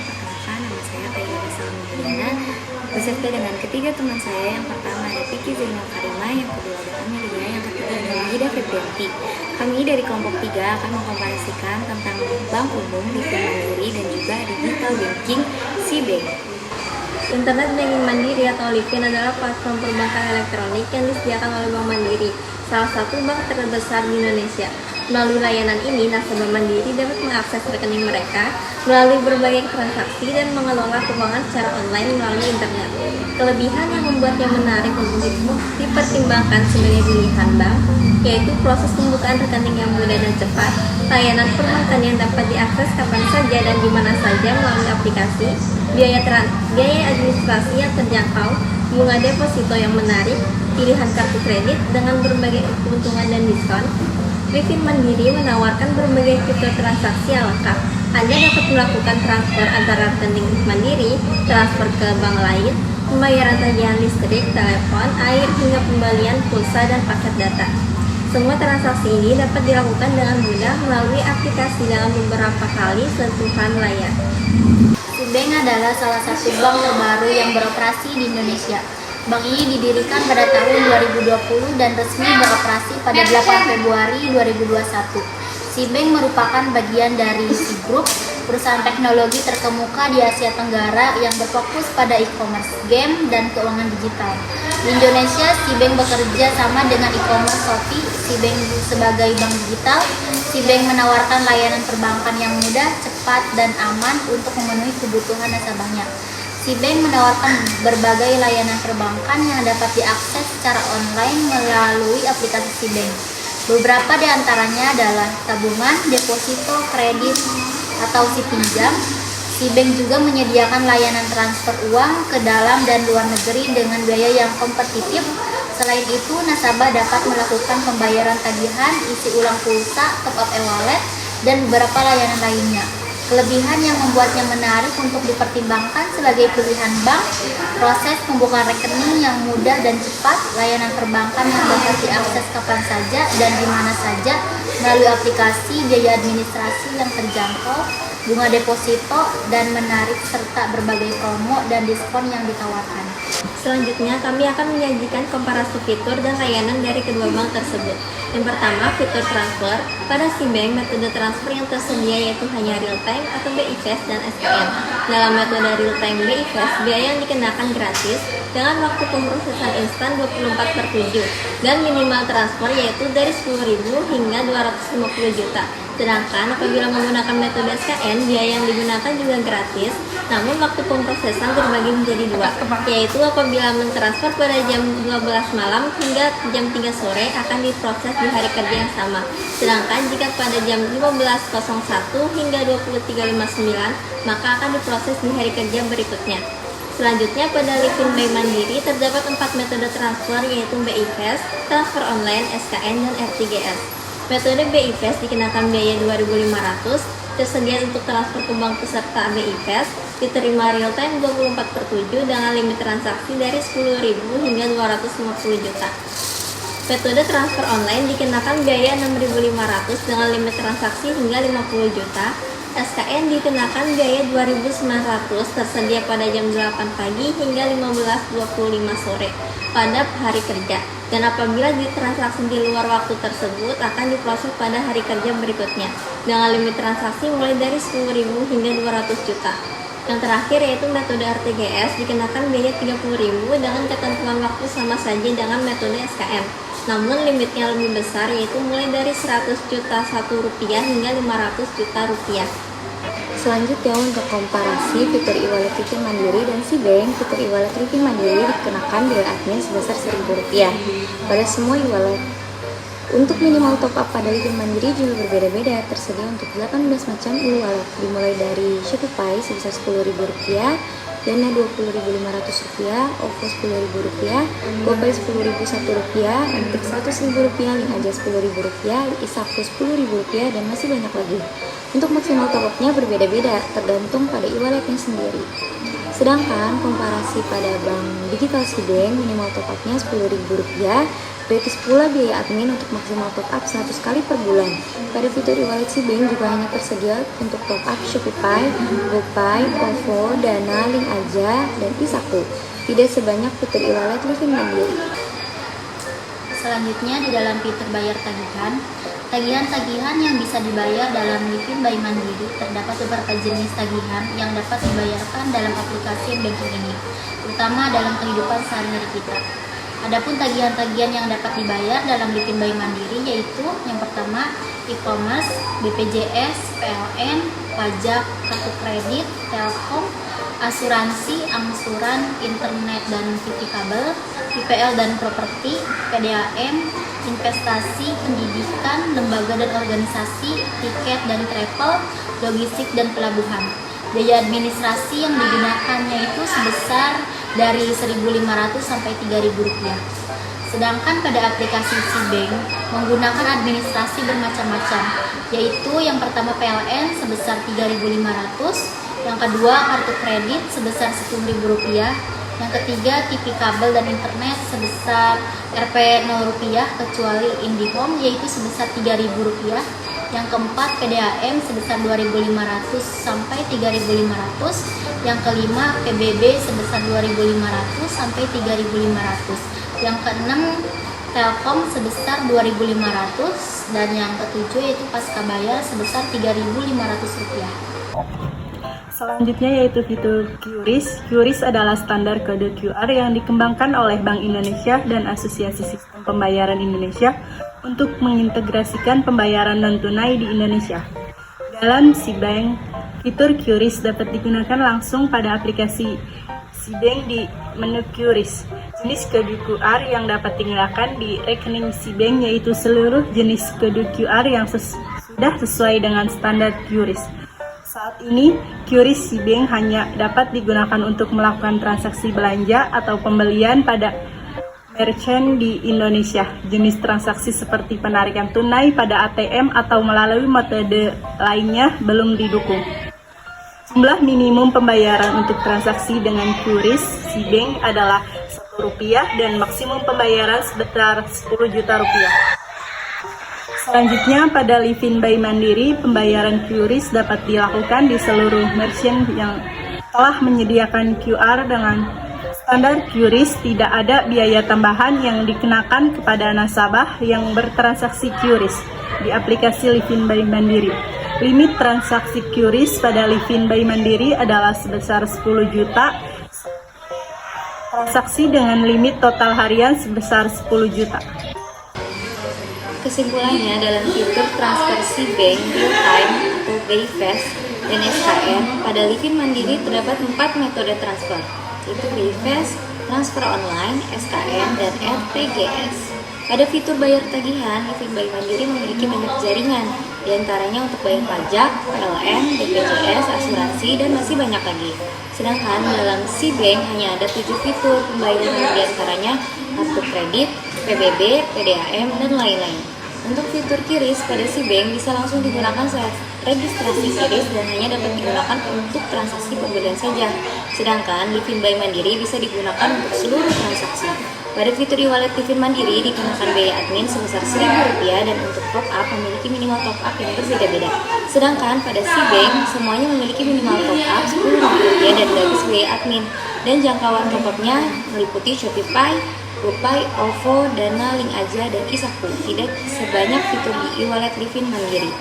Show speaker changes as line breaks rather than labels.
perkenalkan nama saya Kayla Salma beserta dengan ketiga teman saya. Yang pertama ada Piki Zainal Karima, yang kedua ada Amelia, yang ketiga ada Mahida Febrianti. Kami dari kelompok 3 akan mengkomparasikan tentang bank umum, living mandiri, dan juga digital banking C-Bank.
Internet Banking Mandiri atau Livin adalah platform perbankan elektronik yang disediakan oleh Bank Mandiri, salah satu bank terbesar di Indonesia. Melalui layanan ini, nasabah Mandiri dapat mengakses rekening mereka melalui berbagai transaksi dan mengelola keuangan secara online melalui internet. Kelebihan yang membuatnya menarik untuk dipertimbangkan sebagai pilihan bank yaitu proses pembukaan rekening yang mudah dan cepat, layanan perbankan yang dapat diakses kapan saja dan di mana saja melalui aplikasi, biaya administrasi yang terjangkau, bunga deposito yang menarik, pilihan kartu kredit dengan berbagai keuntungan dan diskon. Livin Mandiri menawarkan berbagai fitur transaksi yang lengkap. Anda dapat melakukan transfer antara rekening Mandiri, transfer ke bank lain, pembayaran tagihan listrik, telepon, air, hingga pembelian pulsa dan paket data. Semua transaksi ini dapat dilakukan dengan mudah melalui aplikasi dalam beberapa kali sentuhan layar.
C-Bank adalah salah satu bank terbaru yang beroperasi di Indonesia. Bank ini didirikan pada tahun 2020 dan resmi beroperasi pada 8 Februari 2021. C-Bank merupakan bagian dari C-Group, perusahaan teknologi terkemuka di Asia Tenggara yang berfokus pada e-commerce, game, dan keuangan digital. Di Indonesia, C-Bank bekerja sama dengan e-commerce Shopee. C-Bank sebagai bank digital, C-Bank menawarkan layanan perbankan yang mudah, cepat, dan aman untuk memenuhi kebutuhan nasabahnya. C-Bank menawarkan berbagai layanan perbankan yang dapat diakses secara online melalui aplikasi C-Bank. Beberapa di antaranya adalah tabungan, deposito, kredit, atau pinjam. C-Bank juga menyediakan layanan transfer uang ke dalam dan luar negeri dengan biaya yang kompetitif. Selain itu, nasabah dapat melakukan pembayaran tagihan, isi ulang pulsa, top up e-wallet, dan beberapa layanan lainnya. Kelebihan yang membuatnya menarik untuk dipertimbangkan sebagai pilihan bank, proses pembukaan rekening yang mudah dan cepat, layanan perbankan yang dapat diakses kapan saja dan di mana saja melalui aplikasi, biaya administrasi yang terjangkau, bunga deposito, dan menarik, serta berbagai promo dan diskon yang ditawarkan.
Selanjutnya, kami akan menyajikan komparasi fitur dan layanan dari kedua bank tersebut. Yang pertama, fitur transfer. Pada C-Bank, metode transfer yang tersedia yaitu hanya real time atau BI-Fast dan SKN. Dalam metode real time BI-Fast, biaya yang dikenakan gratis dengan waktu pemrosesan instan 24/7 dan minimal transfer yaitu dari 10.000 hingga 250 juta. Sedangkan apabila menggunakan metode SKN, biaya yang digunakan juga gratis, namun waktu pemrosesan terbagi menjadi dua, yaitu apabila mentransfer pada jam 12 malam hingga jam 3 sore akan diproses di hari kerja yang sama. Sedangkan jika pada jam 15.01 hingga 23.59, maka akan diproses di hari kerja berikutnya. Selanjutnya, pada Livin Bank Mandiri terdapat 4 metode transfer yaitu BI-Fast, transfer online, SKN, dan RTGS. Metode BI-Fast dikenakan biaya 2.500, tersedia untuk transfer ke bank peserta BI-Fast, diterima real time 24/7 dengan limit transaksi dari 10.000 hingga 250 juta. Metode transfer online dikenakan biaya 6.500 dengan limit transaksi hingga 50 juta. SKN dikenakan biaya 2.900, tersedia pada jam 8 pagi hingga 15.25 sore pada hari kerja. Dan apabila ditransaksi di luar waktu tersebut akan diproses pada hari kerja berikutnya dengan limit transaksi mulai dari 10.000 hingga 200 juta. Yang terakhir yaitu metode RTGS dikenakan biaya 30.000 dengan ketentuan waktu sama saja dengan metode SKM. Namun limitnya lebih besar yaitu mulai dari 100 juta Rp1 hingga 500 juta rupiah.
Selanjutnya, untuk komparasi fitur e-wallet Livin Mandiri dan C-Bank, fitur e-wallet Livin Mandiri dikenakan biaya admin sebesar Rp1.000 pada semua e-wallet. Untuk minimal top up pada Livin Mandiri juga berbeda-beda, tersedia untuk 18 macam e-wallet, dimulai dari Shopify sebesar Rp10.000, Dana Rp20.500, OVO Rp10.000, GoPay Rp10.001, MTik Rp100.000, Link Aja Rp10.000, Isaku Rp10.000, dan masih banyak lagi. Untuk maksimal top up-nya berbeda-beda, tergantung pada e-walletnya sendiri. Sedangkan komparasi pada bank digital C-Bank, minimal top up-nya Rp10.000, Gratis pula biaya admin untuk maksimal top up 100 kali per bulan. Pada fitur e-wallet SeaBank juga hanya tersedia untuk top up Shopify, GoPay, OVO, Dana, Link Aja, dan Isaku. Tidak sebanyak fitur e-wallet Livin Mandiri.
Selanjutnya di dalam fitur bayar tagihan, tagihan-tagihan yang bisa dibayar dalam Livin by Mandiri terdapat beberapa jenis tagihan yang dapat dibayarkan dalam aplikasi banking ini, terutama dalam kehidupan sehari-hari kita. Adapun tagihan-tagihan yang dapat dibayar dalam Livin by Mandiri yaitu yang pertama e-commerce, BPJS, PLN, pajak, kartu kredit, Telkom, asuransi, angsuran, internet dan TV kabel, IPL dan properti, PDAM, investasi, pendidikan, lembaga dan organisasi, tiket dan travel, logistik dan pelabuhan. Biaya administrasi yang digunakannya itu sebesar dari 1.500 sampai 3.000 rupiah. Sedangkan pada aplikasi SeaBank menggunakan administrasi bermacam-macam, yaitu yang pertama PLN sebesar 3.500, yang kedua kartu kredit sebesar 10.000 rupiah, yang ketiga TV kabel dan internet sebesar Rp 0 rupiah kecuali IndiHome yaitu sebesar 3.000 rupiah. Yang keempat PDAM sebesar 2.500 sampai 3.500. Yang kelima PBB sebesar 2.500 sampai 3.500. Yang keenam Telkom sebesar 2.500 dan yang ketujuh yaitu Paskabaya sebesar 3.500 rupiah.
Selanjutnya yaitu fitur QRIS. QRIS adalah standar kode QR yang dikembangkan oleh Bank Indonesia dan Asosiasi Sistem Pembayaran Indonesia untuk mengintegrasikan pembayaran non-tunai di Indonesia. Dalam SeaBank, fitur QRIS dapat digunakan langsung pada aplikasi SeaBank di menu QRIS. Jenis kode QR yang dapat digunakan di rekening SeaBank yaitu seluruh jenis kode QR yang sudah sesuai dengan standar QRIS. Saat ini, QRIS SeaBank hanya dapat digunakan untuk melakukan transaksi belanja atau pembelian pada merchant di Indonesia. Jenis transaksi seperti penarikan tunai pada ATM atau melalui metode lainnya belum didukung. Jumlah minimum pembayaran untuk transaksi dengan QRIS SeaBank adalah Rp1 dan maksimum pembayaran sebesar Rp10 juta. Selanjutnya, pada Livin by Mandiri, pembayaran QRIS dapat dilakukan di seluruh merchant yang telah menyediakan QR dengan standar QRIS. Tidak ada biaya tambahan yang dikenakan kepada nasabah yang bertransaksi QRIS di aplikasi Livin by Mandiri. Limit transaksi QRIS pada Livin by Mandiri adalah sebesar 10 juta transaksi dengan limit total harian sebesar 10 juta.
Kesimpulannya, dalam fitur transfer SeaBank Real Time atau BI-Fast dan SKN, pada Livin Mandiri terdapat 4 metode transfer, yaitu BI-Fast, transfer online, SKN, dan RTGS. Pada fitur bayar tagihan, Livin by Mandiri memiliki banyak jaringan, diantaranya untuk bayar pajak, PLN, BPJS, asuransi, dan masih banyak lagi. Sedangkan dalam SeaBank hanya ada 7 fitur pembayaran, diantaranya kartu kredit, PBB, PDAM, dan lain-lain. Untuk fitur QRIS pada SeaBank bisa langsung digunakan saat registrasi QRIS dan hanya dapat digunakan untuk transaksi pembelian saja. Sedangkan Livin by Mandiri bisa digunakan untuk seluruh transaksi. Pada fitur e-wallet Livin Mandiri dikenakan biaya admin sebesar Rp1.000 dan untuk top up memiliki minimal top up yang berbeda-beda. Sedangkan pada SeaBank semuanya memiliki minimal top up Rp10.000 dan gratis biaya admin. Dan jangkauan top up-nya meliputi Shopify, GoPay, OVO, Dana, Link Aja, dan Isaku. Tidak sebanyak fitur di e-wallet Livin Mandiri.